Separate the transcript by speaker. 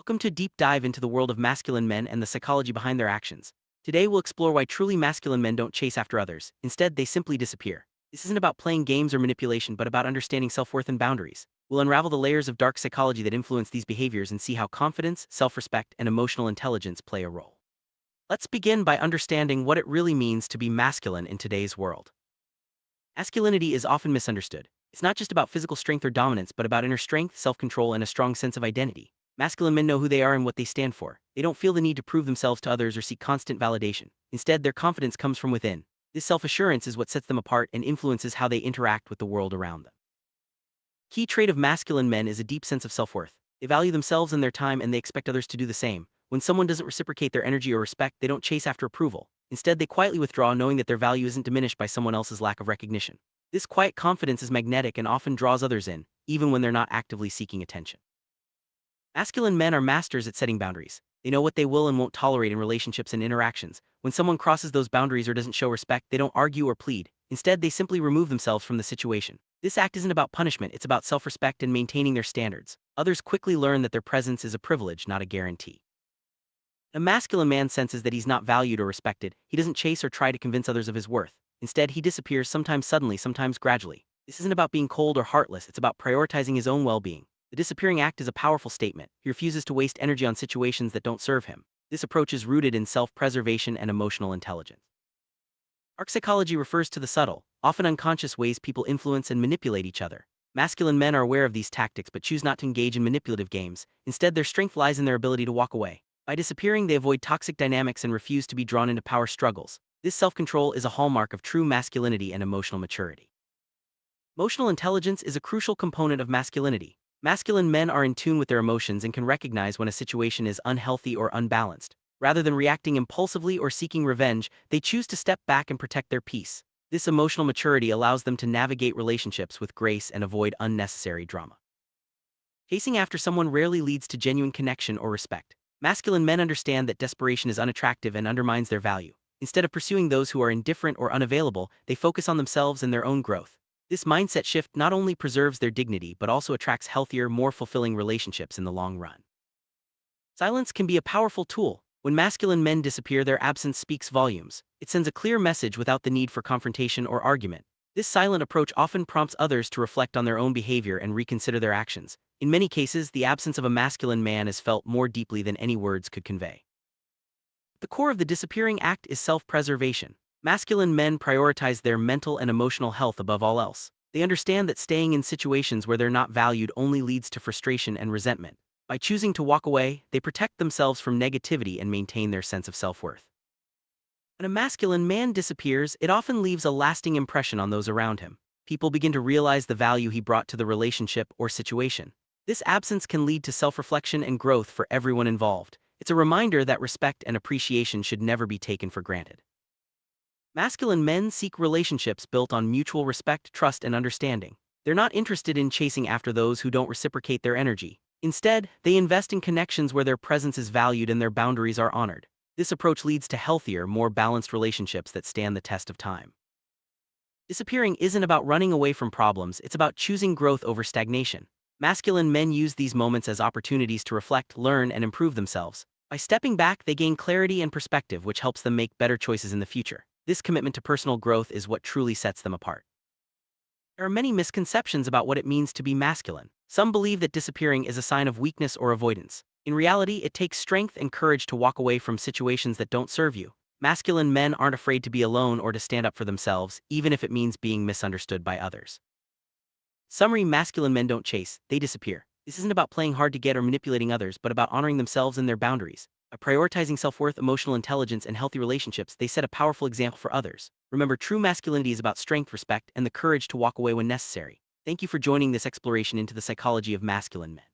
Speaker 1: Welcome to a deep dive into the world of masculine men and the psychology behind their actions. Today we'll explore why truly masculine men don't chase after others. Instead, they simply disappear. This isn't about playing games or manipulation, but about understanding self-worth and boundaries. We'll unravel the layers of dark psychology that influence these behaviors and see how confidence, self-respect, and emotional intelligence play a role. Let's begin by understanding what it really means to be masculine in today's world. Masculinity is often misunderstood. It's not just about physical strength or dominance, but about inner strength, self-control, and a strong sense of identity. Masculine men know who they are and what they stand for. They don't feel the need to prove themselves to others or seek constant validation. Instead, their confidence comes from within. This self-assurance is what sets them apart and influences how they interact with the world around them. Key trait of masculine men is a deep sense of self-worth. They value themselves and their time, and they expect others to do the same. When someone doesn't reciprocate their energy or respect, they don't chase after approval. Instead, they quietly withdraw, knowing that their value isn't diminished by someone else's lack of recognition. This quiet confidence is magnetic and often draws others in, even when they're not actively seeking attention. Masculine men are masters at setting boundaries. They know what they will and won't tolerate in relationships and interactions. When someone crosses those boundaries or doesn't show respect, they don't argue or plead. Instead, they simply remove themselves from the situation. This act isn't about punishment, it's about self-respect and maintaining their standards. Others quickly learn that their presence is a privilege, not a guarantee. A masculine man senses that he's not valued or respected. He doesn't chase or try to convince others of his worth. Instead, he disappears, sometimes suddenly, sometimes gradually. This isn't about being cold or heartless, it's about prioritizing his own well-being. The disappearing act is a powerful statement. He refuses to waste energy on situations that don't serve him. This approach is rooted in self-preservation and emotional intelligence. Dark psychology refers to the subtle, often unconscious ways people influence and manipulate each other. Masculine men are aware of these tactics but choose not to engage in manipulative games. Instead, their strength lies in their ability to walk away. By disappearing, they avoid toxic dynamics and refuse to be drawn into power struggles. This self-control is a hallmark of true masculinity and emotional maturity. Emotional intelligence is a crucial component of masculinity. Masculine men are in tune with their emotions and can recognize when a situation is unhealthy or unbalanced. Rather than reacting impulsively or seeking revenge, they choose to step back and protect their peace. This emotional maturity allows them to navigate relationships with grace and avoid unnecessary drama. Chasing after someone rarely leads to genuine connection or respect. Masculine men understand that desperation is unattractive and undermines their value. Instead of pursuing those who are indifferent or unavailable, they focus on themselves and their own growth. This mindset shift not only preserves their dignity but also attracts healthier, more fulfilling relationships in the long run. Silence can be a powerful tool. When masculine men disappear, their absence speaks volumes. It sends a clear message without the need for confrontation or argument. This silent approach often prompts others to reflect on their own behavior and reconsider their actions. In many cases, the absence of a masculine man is felt more deeply than any words could convey. The core of the disappearing act is self-preservation. Masculine men prioritize their mental and emotional health above all else. They understand that staying in situations where they're not valued only leads to frustration and resentment. By choosing to walk away, they protect themselves from negativity and maintain their sense of self-worth. When a masculine man disappears, it often leaves a lasting impression on those around him. People begin to realize the value he brought to the relationship or situation. This absence can lead to self-reflection and growth for everyone involved. It's a reminder that respect and appreciation should never be taken for granted. Masculine men seek relationships built on mutual respect, trust, and understanding. They're not interested in chasing after those who don't reciprocate their energy. Instead, they invest in connections where their presence is valued and their boundaries are honored. This approach leads to healthier, more balanced relationships that stand the test of time. Disappearing isn't about running away from problems, it's about choosing growth over stagnation. Masculine men use these moments as opportunities to reflect, learn, and improve themselves. By stepping back, they gain clarity and perspective, which helps them make better choices in the future. This commitment to personal growth is what truly sets them apart. There are many misconceptions about what it means to be masculine. Some believe that disappearing is a sign of weakness or avoidance. In reality, it takes strength and courage to walk away from situations that don't serve you. Masculine men aren't afraid to be alone or to stand up for themselves, even if it means being misunderstood by others. Summary: masculine men don't chase, they disappear. This isn't about playing hard to get or manipulating others, but about honoring themselves and their boundaries. By prioritizing self-worth, emotional intelligence, and healthy relationships, they set a powerful example for others. Remember, true masculinity is about strength, respect, and the courage to walk away when necessary. Thank you for joining this exploration into the psychology of masculine men.